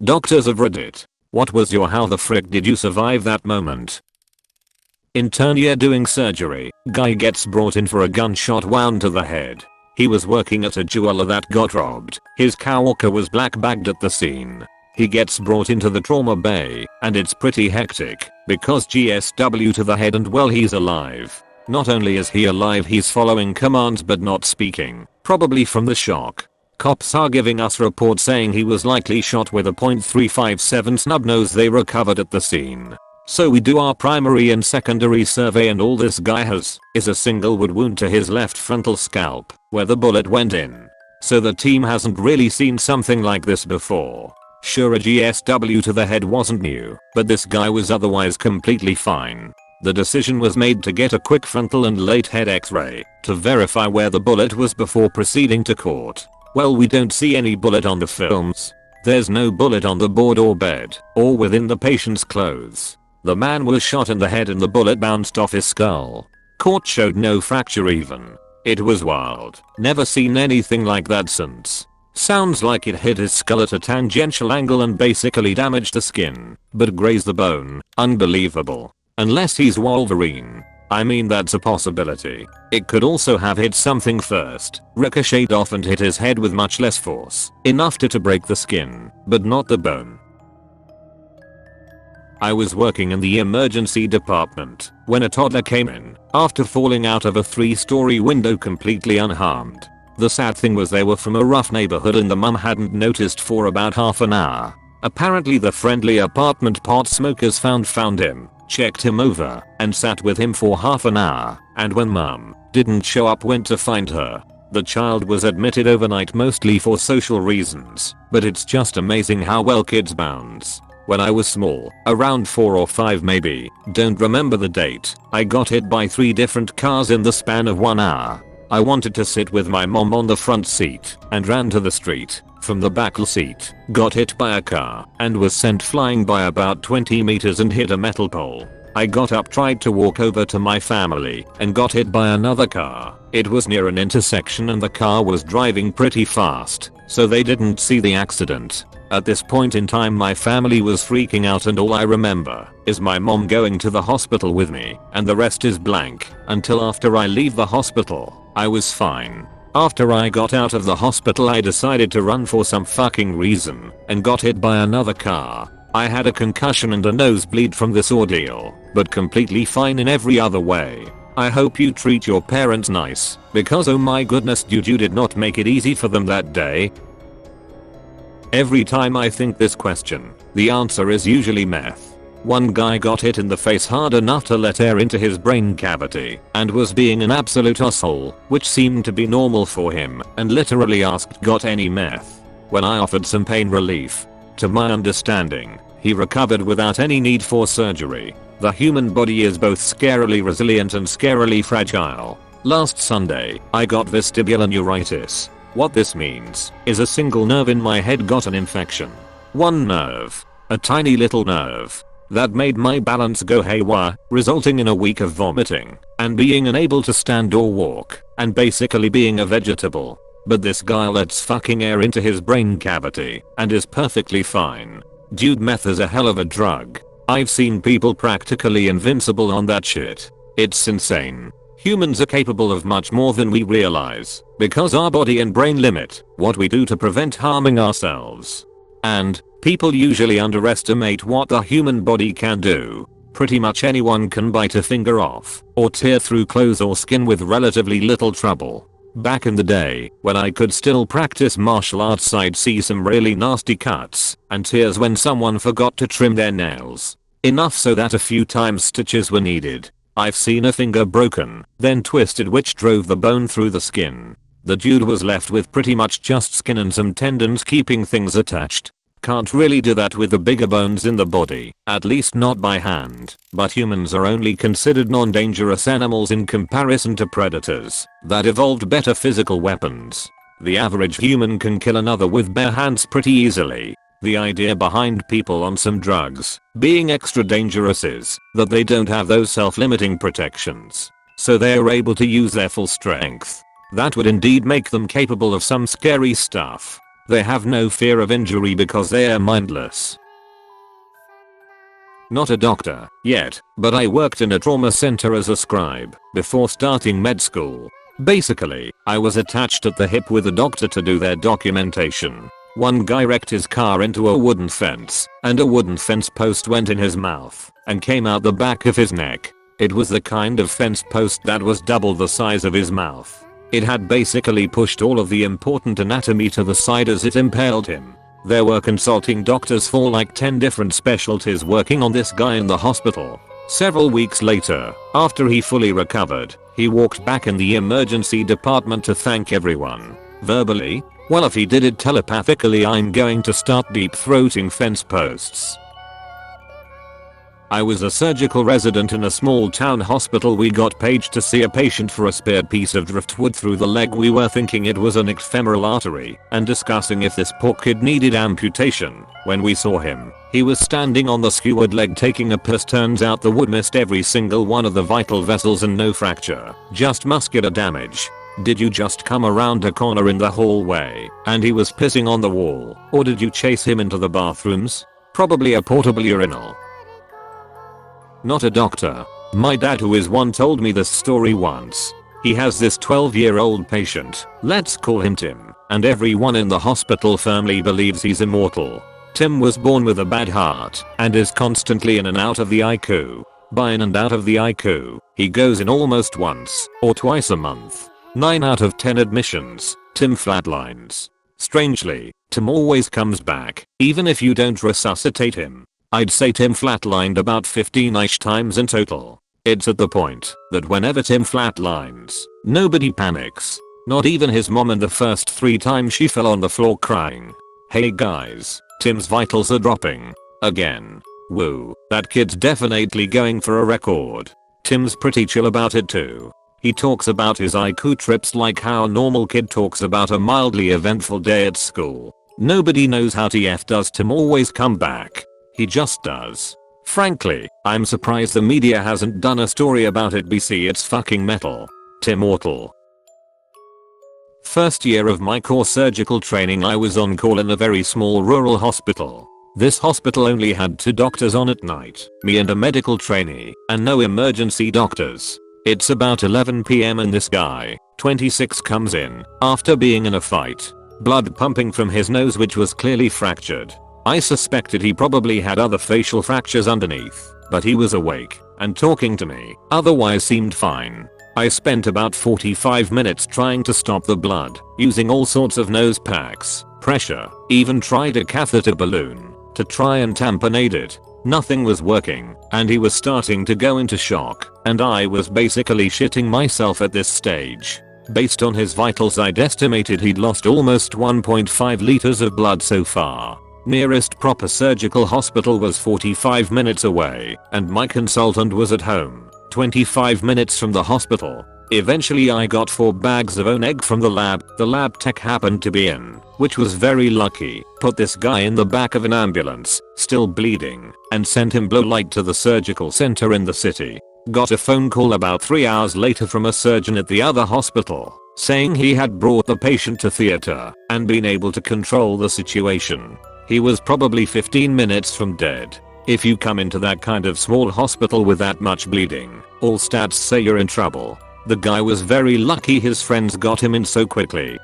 Doctors of Reddit. What was your how the frick did you survive that moment? Intern year doing surgery. Guy gets brought in for a gunshot wound to the head. He was working at a jeweler that got robbed. His coworker was black bagged at the scene. He gets brought into the trauma bay and it's pretty hectic because GSW to the head and well he's alive. Not only is he alive, he's following commands but not speaking, probably from the shock. Cops are giving us reports saying he was likely shot with a .357 snub nose they recovered at the scene. So we do our primary and secondary survey and all this guy has is a single wood wound to his left frontal scalp where the bullet went in. So the team hasn't really seen something like this before. Sure, a GSW to the head wasn't new, but this guy was otherwise completely fine. The decision was made to get a quick frontal and late head x-ray to verify where the bullet was before proceeding to court. Well, we don't see any bullet on the films. There's no bullet on the board or bed or within the patient's clothes. The man was shot in the head and the bullet bounced off his skull. Court showed no fracture even. It was wild. Never seen anything like that since. Sounds like it hit his skull at a tangential angle and basically damaged the skin, but grazed the bone. Unbelievable. Unless he's Wolverine. I mean, that's a possibility. It could also have hit something first, ricocheted off and hit his head with much less force. Enough to break the skin, but not the bone. I was working in the emergency department when a toddler came in after falling out of a 3-story window completely unharmed. The sad thing was they were from a rough neighborhood and the mum hadn't noticed for about half an hour. Apparently the friendly apartment pot smokers found him, checked him over, and sat with him for half an hour, and when mum didn't show up went to find her. The child was admitted overnight mostly for social reasons, but it's just amazing how well kids bounce. When I was small, around 4 or 5 maybe, don't remember the date, I got hit by 3 different cars in the span of 1 hour. I wanted to sit with my mom on the front seat and ran to the street from the back seat, got hit by a car and was sent flying by about 20 meters and hit a metal pole. I got up, tried to walk over to my family and got hit by another car. It was near an intersection and the car was driving pretty fast, so they didn't see the accident. At this point in time my family was freaking out and all I remember is my mom going to the hospital with me and the rest is blank until after I leave the hospital. I was fine. After I got out of the hospital I decided to run for some fucking reason and got hit by another car. I had a concussion and a nosebleed from this ordeal, but completely fine in every other way. I hope you treat your parents nice, because oh my goodness dude, you did not make it easy for them that day. Every time I think this question, the answer is usually meth. One guy got hit in the face hard enough to let air into his brain cavity and was being an absolute asshole, which seemed to be normal for him, and literally asked, "Got any meth?" When I offered some pain relief. To my understanding, he recovered without any need for surgery. The human body is both scarily resilient and scarily fragile. Last Sunday, I got vestibular neuritis. What this means is a single nerve in my head got an infection. One nerve. A tiny little nerve. That made my balance go haywire, resulting in a week of vomiting, and being unable to stand or walk, and basically being a vegetable. But this guy lets fucking air into his brain cavity, and is perfectly fine. Dude, meth is a hell of a drug. I've seen people practically invincible on that shit. It's insane. Humans are capable of much more than we realize, because our body and brain limit what we do to prevent harming ourselves. And people usually underestimate what the human body can do. Pretty much anyone can bite a finger off, or tear through clothes or skin with relatively little trouble. Back in the day, when I could still practice martial arts, I'd see some really nasty cuts and tears when someone forgot to trim their nails. Enough so that a few times stitches were needed. I've seen a finger broken, then twisted, which drove the bone through the skin. The dude was left with pretty much just skin and some tendons keeping things attached. Can't really do that with the bigger bones in the body, at least not by hand, but humans are only considered non-dangerous animals in comparison to predators that evolved better physical weapons. The average human can kill another with bare hands pretty easily. The idea behind people on some drugs being extra dangerous is that they don't have those self-limiting protections, so they are able to use their full strength. That would indeed make them capable of some scary stuff. They have no fear of injury because they are mindless. Not a doctor yet, but I worked in a trauma center as a scribe before starting med school. Basically, I was attached at the hip with a doctor to do their documentation. One guy wrecked his car into a wooden fence, and a wooden fence post went in his mouth and came out the back of his neck. It was the kind of fence post that was double the size of his mouth. It had basically pushed all of the important anatomy to the side as it impaled him. There were consulting doctors for like 10 different specialties working on this guy in the hospital. Several weeks later, after he fully recovered, he walked back in the emergency department to thank everyone. Verbally? Well, if he did it telepathically, I'm going to start deep throating fence posts. I was a surgical resident in a small town hospital. We got paged to see a patient for a spared piece of driftwood through the leg. We were thinking it was a nicked femoral artery and discussing if this poor kid needed amputation. When we saw him, he was standing on the skewered leg taking a piss. Turns out the wood missed every single one of the vital vessels and no fracture, just muscular damage. Did you just come around a corner in the hallway and he was pissing on the wall, or did you chase him into the bathrooms? Probably a portable urinal. Not a doctor. My dad, who is one, told me this story once. He has this 12-year-old patient, let's call him Tim, and everyone in the hospital firmly believes he's immortal. Tim was born with a bad heart and is constantly in and out of the ICU. By in and out of the ICU, he goes in almost once or twice a month. 9 out of 10 admissions, Tim flatlines. Strangely, Tim always comes back, even if you don't resuscitate him. I'd say Tim flatlined about 15-ish times in total. It's at the point that whenever Tim flatlines, nobody panics. Not even his mom, and the first 3 times she fell on the floor crying. Hey guys, Tim's vitals are dropping. Again. Woo, that kid's definitely going for a record. Tim's pretty chill about it too. He talks about his IQ trips like how a normal kid talks about a mildly eventful day at school. Nobody knows how TF does Tim always come back. He just does. Frankly, I'm surprised the media hasn't done a story about it. BC, it's fucking metal. Tim Mortal. First year of my core surgical training, I was on call in a very small rural hospital. This hospital only had 2 doctors on at night, me and a medical trainee, and no emergency doctors. It's about 11 PM and this guy, 26, comes in after being in a fight. Blood pumping from his nose, which was clearly fractured. I suspected he probably had other facial fractures underneath, but he was awake and talking to me, otherwise seemed fine. I spent about 45 minutes trying to stop the blood, using all sorts of nose packs, pressure, even tried a catheter balloon to try and tamponade it. Nothing was working, and he was starting to go into shock, and I was basically shitting myself at this stage. Based on his vitals, I'd estimated he'd lost almost 1.5 liters of blood so far. Nearest proper surgical hospital was 45 minutes away, and my consultant was at home, 25 minutes from the hospital. Eventually I got 4 bags of own egg from the lab tech happened to be in, which was very lucky. Put this guy in the back of an ambulance, still bleeding, and sent him blow light to the surgical center in the city. Got a phone call about 3 hours later from a surgeon at the other hospital, saying he had brought the patient to theater and been able to control the situation. He was probably 15 minutes from dead. If you come into that kind of small hospital with that much bleeding, all stats say you're in trouble. The guy was very lucky his friends got him in so quickly.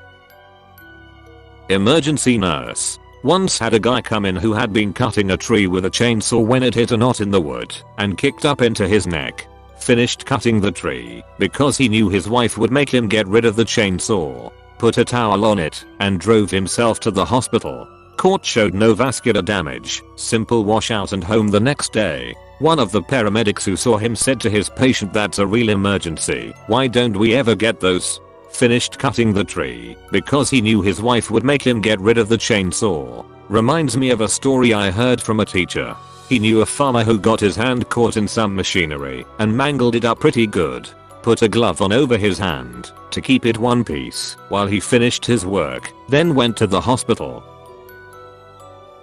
Emergency nurse. Once had a guy come in who had been cutting a tree with a chainsaw when it hit a knot in the wood and kicked up into his neck. Finished cutting the tree because he knew his wife would make him get rid of the chainsaw. Put a towel on it and drove himself to the hospital. Court showed no vascular damage, simple washout, and home the next day. One of the paramedics who saw him said to his patient, "That's a real emergency. Why don't we ever get those?" Finished cutting the tree because he knew his wife would make him get rid of the chainsaw. Reminds me of a story I heard from a teacher. He knew a farmer who got his hand caught in some machinery and mangled it up pretty good. Put a glove on over his hand to keep it one piece while he finished his work, then went to the hospital.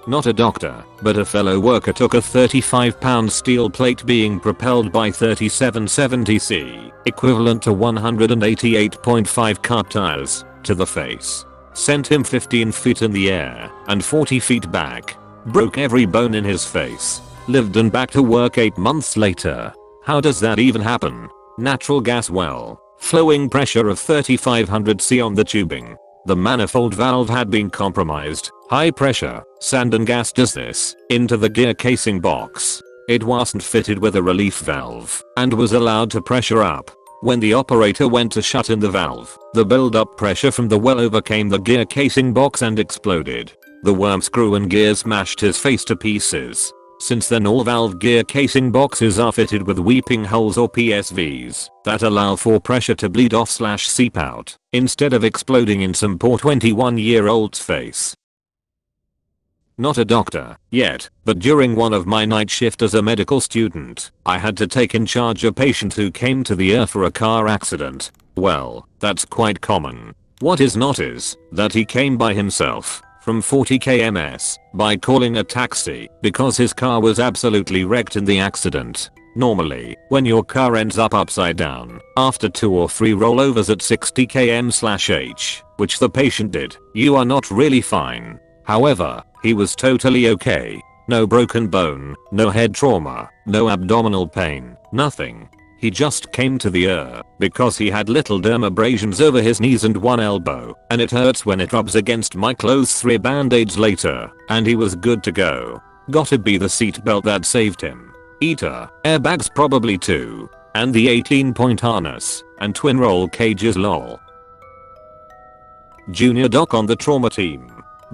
Not a doctor, but a fellow worker took a 35-pound steel plate being propelled by 3770C, equivalent to 188.5 car tires, to the face. Sent him 15 feet in the air and 40 feet back. Broke every bone in his face. Lived and back to work 8 months later. How does that even happen? Natural gas well. Flowing pressure of 3500 C on the tubing. The manifold valve had been compromised. High pressure, sand and gas does this into the gear casing box. It wasn't fitted with a relief valve and was allowed to pressure up. When the operator went to shut in the valve, the build-up pressure from the well overcame the gear casing box and exploded. The worm screw and gear smashed his face to pieces. Since then all valve gear casing boxes are fitted with weeping holes or PSVs that allow for pressure to bleed off/seep out instead of exploding in some poor 21-year-old's face. Not a doctor yet, but during one of my night shift as a medical student, I had to take in charge a patient who came to the ER for a car accident. Well, that's quite common. What is not is that he came by himself from 40 kms by calling a taxi because his car was absolutely wrecked in the accident. Normally, when your car ends up upside down after 2 or 3 rollovers at 60 km/h, which the patient did, you are not really fine. However, he was totally okay. No broken bone, no head trauma, no abdominal pain, nothing. He just came to the ER because he had little derm abrasions over his knees and one elbow, and it hurts when it rubs against my clothes. 3 band-aids later, and he was good to go. Gotta be the seatbelt that saved him. AITA, airbags probably too, and the 18-point harness, and twin roll cages lol. Junior doc on the trauma team.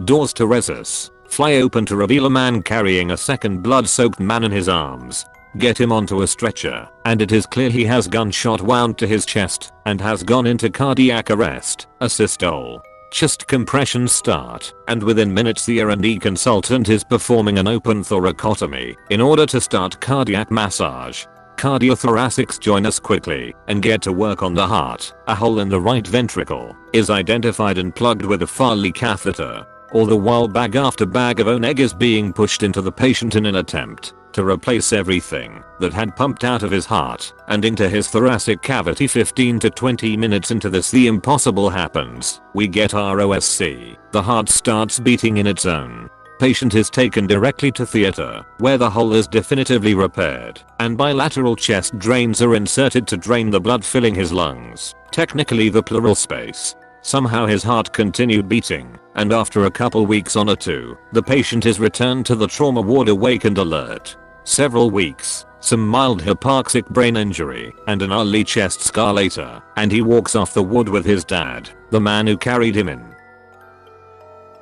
Doors to resus fly open to reveal a man carrying a second blood-soaked man in his arms. Get him onto a stretcher, and it is clear he has gunshot wound to his chest and has gone into cardiac arrest, asystole. Chest compressions start, and within minutes the R&D consultant is performing an open thoracotomy in order to start cardiac massage. Cardiothoracics join us quickly and get to work on the heart. A hole in the right ventricle is identified and plugged with a Farley catheter. All the while bag after bag of Oneg is being pushed into the patient in an attempt to replace everything that had pumped out of his heart and into his thoracic cavity. 15 to 20 minutes into this the impossible happens. We get ROSC. The heart starts beating in its own. Patient is taken directly to theater, where the hole is definitively repaired, and bilateral chest drains are inserted to drain the blood filling his lungs, technically the pleural space. Somehow his heart continued beating, and after a couple weeks on a 2, the patient is returned to the trauma ward awake and alert. Several weeks, some mild hypoxic brain injury, and an early chest scar later, and he walks off the ward with his dad, the man who carried him in.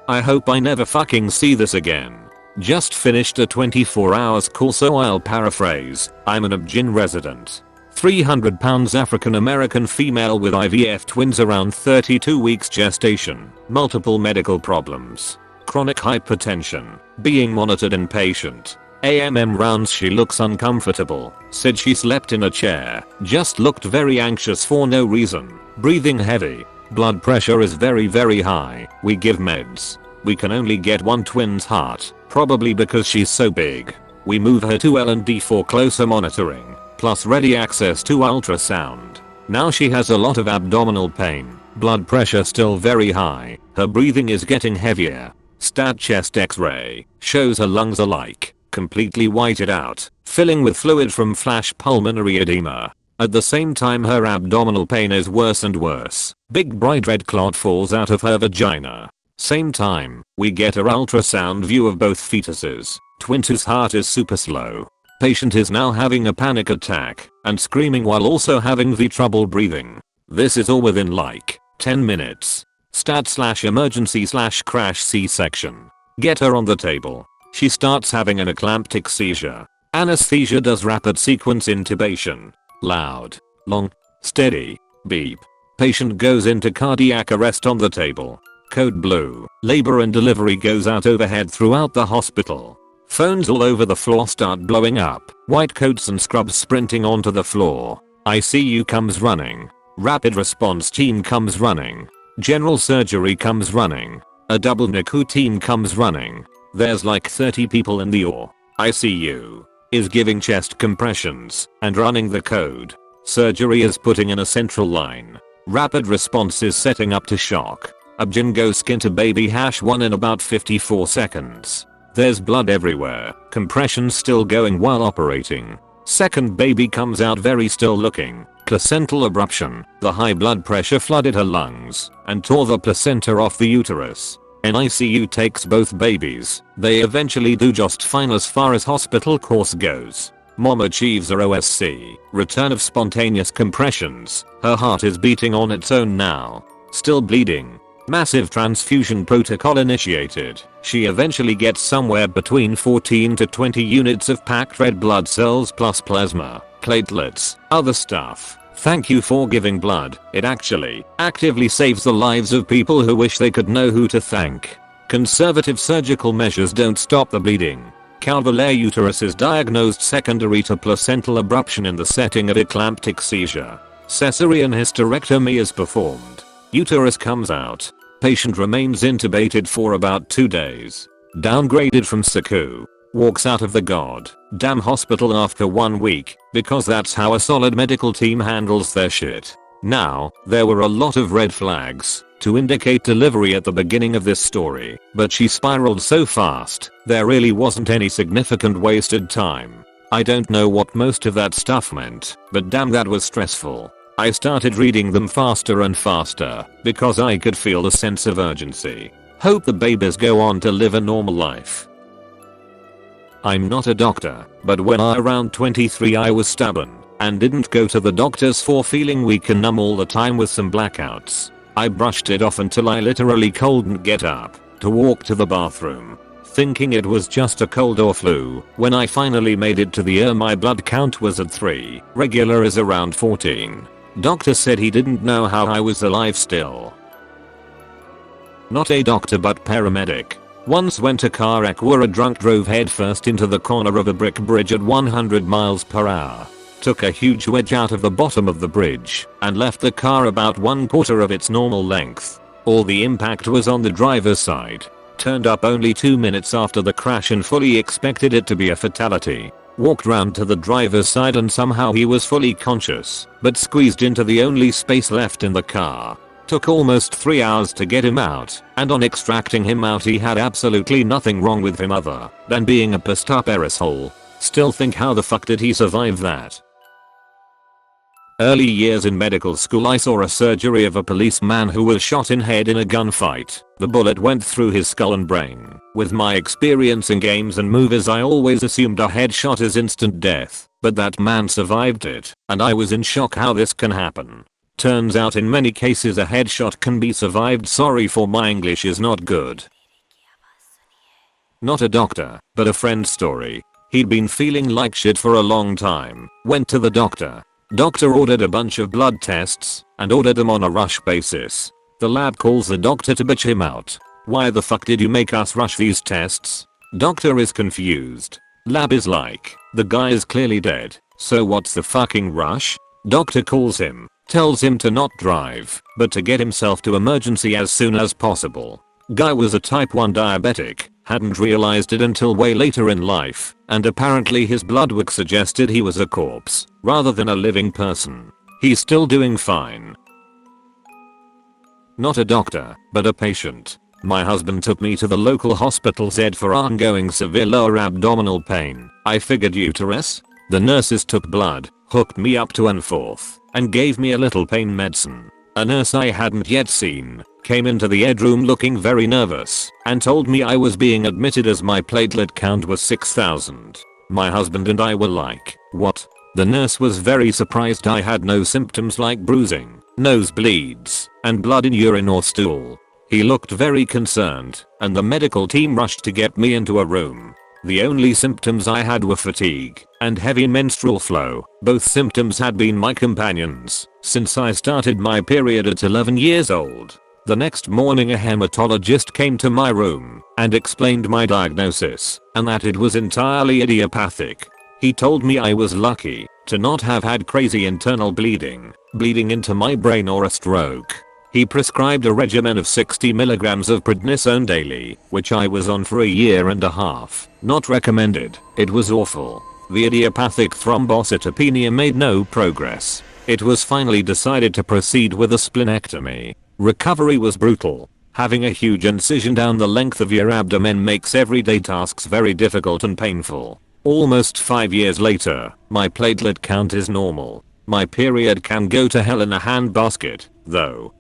I hope I never fucking see this again. Just finished a 24 hours call, so I'll paraphrase. I'm an Abjin resident. 300 pounds African American female with IVF twins around 32 weeks gestation, multiple medical problems, chronic hypertension, being monitored inpatient. AMM rounds. She looks uncomfortable, said she slept in a chair, just looked very anxious for no reason, breathing heavy, blood pressure is very high. We give meds. We can only get one twin's heart, probably because she's so big. We move her to L&D for closer monitoring, plus ready access to ultrasound. Now she has a lot of abdominal pain, blood pressure still very high, her breathing is getting heavier. Stat chest x-ray shows her lungs are like completely whited out, filling with fluid from flash pulmonary edema. At the same time her abdominal pain is worse and worse. Big bright red clot falls out of her vagina. Same time, we get a ultrasound view of both fetuses. Twins whose heart is super slow. Patient is now having a panic attack and screaming while also having the trouble breathing. This is all within like 10 minutes. Stat/emergency/crash C-section. Get her on the table. She starts having an eclamptic seizure. Anesthesia does rapid sequence intubation. Loud, long, steady, beep. Patient goes into cardiac arrest on the table. Code blue. Labor and delivery goes out overhead throughout the hospital. Phones all over the floor start blowing up. White coats and scrubs sprinting onto the floor. ICU comes running. Rapid response team comes running. General surgery comes running. A double NICU team comes running. There's like 30 people in the OR. ICU is giving chest compressions and running the code. Surgery is putting in a central line. Rapid response is setting up to shock. Abjingo skin to baby #1 in about 54 seconds. There's blood everywhere, compression still going while operating. Second baby comes out very still looking. Placental abruption, the high blood pressure flooded her lungs and tore the placenta off the uterus. NICU takes both babies. They eventually do just fine as far as hospital course goes. Mom achieves her OSC, return of spontaneous compressions. Her heart is beating on its own now. Still bleeding. Massive transfusion protocol initiated. She eventually gets somewhere between 14 to 20 units of packed red blood cells plus plasma, platelets, other stuff. Thank you for giving blood. It actually actively saves the lives of people who wish they could know who to thank. Conservative surgical measures don't stop the bleeding. Calvulaire uterus is diagnosed secondary to placental abruption in the setting of eclamptic seizure. Caesarean hysterectomy is performed. Uterus comes out. Patient remains intubated for about 2 days. Downgraded from SICU. Walks out of the goddamn hospital after 1 week, because that's how a solid medical team handles their shit. Now, there were a lot of red flags to indicate delivery at the beginning of this story, but she spiraled so fast, there really wasn't any significant wasted time. I don't know what most of that stuff meant, but damn that was stressful. I started reading them faster and faster, because I could feel the sense of urgency. Hope the babies go on to live a normal life. I'm not a doctor, but when I around 23 I was stubborn, and didn't go to the doctors for feeling weak and numb all the time with some blackouts. I brushed it off until I literally couldn't get up to walk to the bathroom, thinking it was just a cold or flu. When I finally made it to the ER my blood count was at 3, regular is around 14. Doctor said he didn't know how I was alive still. Not a doctor but paramedic. Once went a car wreck where a drunk drove headfirst into the corner of a brick bridge at 100 miles per hour. Took a huge wedge out of the bottom of the bridge and left the car about 1/4 of its normal length. All the impact was on the driver's side. Turned up only 2 minutes after the crash and fully expected it to be a fatality. Walked round to the driver's side and somehow he was fully conscious, but squeezed into the only space left in the car. Took almost 3 hours to get him out, and on extracting him out he had absolutely nothing wrong with him other than being a pissed up asshole. Still think how the fuck did he survive that? Early years in medical school I saw a surgery of a policeman who was shot in head in a gunfight. The bullet went through his skull and brain. With my experience in games and movies I always assumed a headshot is instant death, but that man survived it, and I was in shock how this can happen. Turns out in many cases a headshot can be survived. Sorry for my English is not good. Not a doctor, but a friend's story. He'd been feeling like shit for a long time. Went to the doctor. Doctor ordered a bunch of blood tests and ordered them on a rush basis. The lab calls the doctor to bitch him out. Why the fuck did you make us rush these tests? Doctor is confused. Lab is like, the guy is clearly dead, so what's the fucking rush? Doctor calls him, tells him to not drive, but to get himself to emergency as soon as possible. Guy was a type 1 diabetic, hadn't realized it until way later in life, and apparently his blood work suggested he was a corpse, rather than a living person. He's still doing fine. Not a doctor, but a patient. My husband took me to the local hospital said for ongoing severe lower abdominal pain. I figured uterus? The nurses took blood, hooked me up to an fourth, and gave me a little pain medicine. A nurse I hadn't yet seen came into the ed room looking very nervous and told me I was being admitted as my platelet count was 6,000. My husband and I were like, what? The nurse was very surprised I had no symptoms like bruising, nosebleeds, and blood in urine or stool. He looked very concerned, and the medical team rushed to get me into a room. The only symptoms I had were fatigue and heavy menstrual flow. Both symptoms had been my companions since I started my period at 11 years old. The next morning a hematologist came to my room and explained my diagnosis and that it was entirely idiopathic. He told me I was lucky to not have had crazy internal bleeding into my brain or a stroke. He prescribed a regimen of 60 milligrams of prednisone daily, which I was on for a year and a half. Not recommended. It was awful. The idiopathic thrombocytopenia made no progress. It was finally decided to proceed with a splenectomy. Recovery was brutal. Having a huge incision down the length of your abdomen makes everyday tasks very difficult and painful. Almost 5 years later, my platelet count is normal. My period can go to hell in a handbasket, though.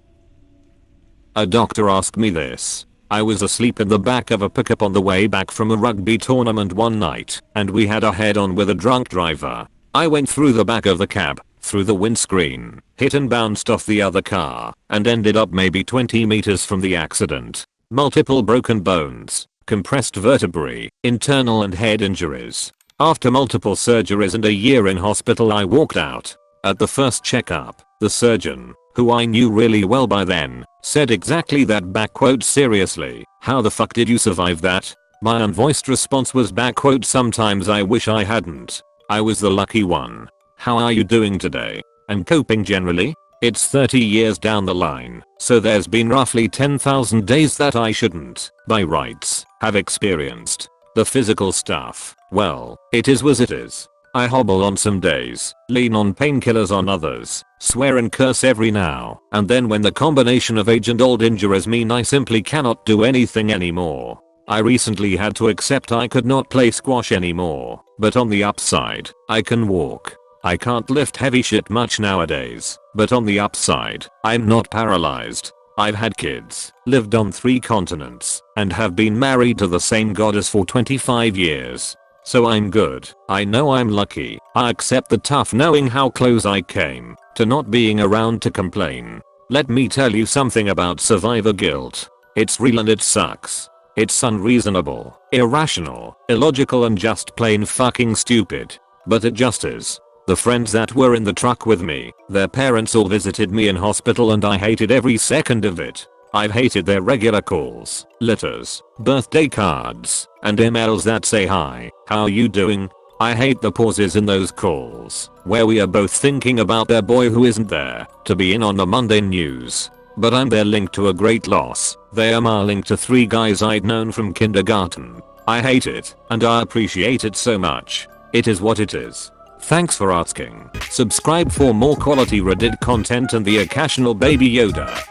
A doctor asked me this. I was asleep in the back of a pickup on the way back from a rugby tournament one night, and we had a head-on with a drunk driver. I went through the back of the cab, through the windscreen, hit and bounced off the other car, and ended up maybe 20 meters from the accident. Multiple broken bones, compressed vertebrae, internal and head injuries. After multiple surgeries and a year in hospital, I walked out. At the first checkup, the surgeon, who I knew really well by then, said exactly that, back quote, seriously, how the fuck did you survive that? My unvoiced response was, back quote, sometimes I wish I hadn't. I was the lucky one. How are you doing today? And coping generally? It's 30 years down the line, so there's been roughly 10,000 days that I shouldn't, by rights, have experienced. The physical stuff, well, it is what it is. I hobble on some days, lean on painkillers on others, swear and curse every now and then when the combination of age and old injuries mean I simply cannot do anything anymore. I recently had to accept I could not play squash anymore, but on the upside, I can walk. I can't lift heavy shit much nowadays, but on the upside, I'm not paralyzed. I've had kids, lived on 3 continents, and have been married to the same goddess for 25 years. So I'm good. I know I'm lucky. I accept the tough knowing how close I came to not being around to complain. Let me tell you something about survivor guilt. It's real and it sucks. It's unreasonable, irrational, illogical and just plain fucking stupid. But it just is. The friends that were in the truck with me, their parents all visited me in hospital and I hated every second of it. I've hated their regular calls, letters, birthday cards, and emails that say hi, how you doing? I hate the pauses in those calls, where we are both thinking about their boy who isn't there to be in on the Monday news. But I'm their link to a great loss. They are my link to 3 guys I'd known from kindergarten. I hate it, and I appreciate it so much. It is what it is. Thanks for asking. Subscribe for more quality Reddit content and the occasional Baby Yoda.